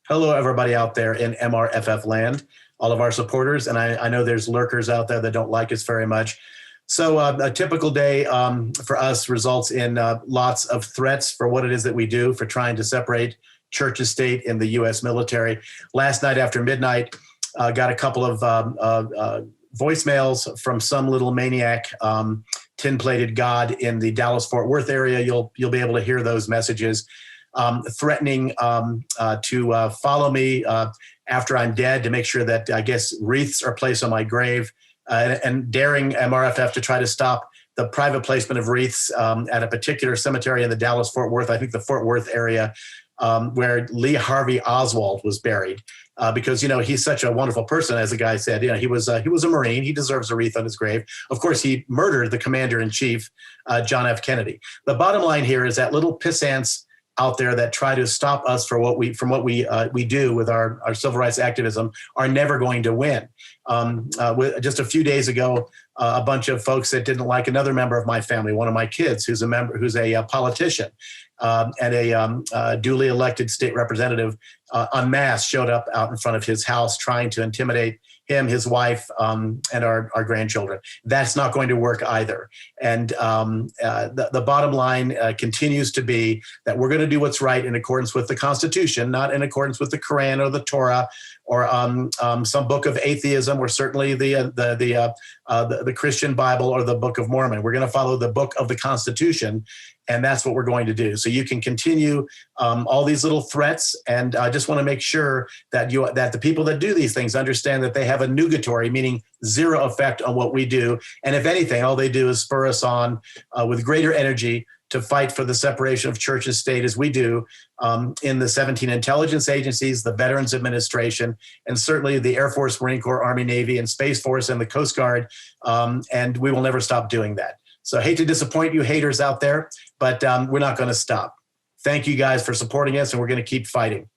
Hello, everybody out there in MRFF land, all of our supporters. And I know there's lurkers out there that don't like us very much. So a typical day for us results in lots of threats for what it is that we do, for trying to separate church and state in the U.S. military. Last night after midnight, got a couple of voicemails from some little maniac, tin-plated god in the Dallas-Fort Worth area. You'll be able to hear those messages. Threatening to follow me after I'm dead, to make sure that, I guess, wreaths are placed on my grave, and daring MRFF to try to stop the private placement of wreaths at a particular cemetery in the Dallas-Fort Worth, I think the Fort Worth area, where Lee Harvey Oswald was buried. Because, he's such a wonderful person, as the guy said. He was a Marine. He deserves a wreath on his grave. Of course, he murdered the commander-in-chief, John F. Kennedy. The bottom line here is that little pissants out there that try to stop us from what we do with our civil rights activism are never going to win. Just a few days ago, a bunch of folks that didn't like another member of my family, one of my kids, who's a politician and a duly elected state representative, en masse showed up out in front of his house trying to intimidate him, his wife, and our grandchildren. That's not going to work either. And the bottom line continues to be that we're going to do what's right in accordance with the Constitution, not in accordance with the Quran or the Torah or some book of atheism, or certainly the Christian Bible or the Book of Mormon. We're going to follow the book of the Constitution, and that's what we're going to do. So you can continue all these little threats, and I just want to make sure that the people that do these things understand that they have a nugatory, meaning zero effect on what we do. And if anything, all they do is spur us on with greater energy to fight for the separation of church and state, as we do in the 17 intelligence agencies, the Veterans Administration, and certainly the Air Force, Marine Corps, Army, Navy, and Space Force, and the Coast Guard. And we will never stop doing that. So I hate to disappoint you haters out there, but we're not going to stop. Thank you guys for supporting us, and we're going to keep fighting.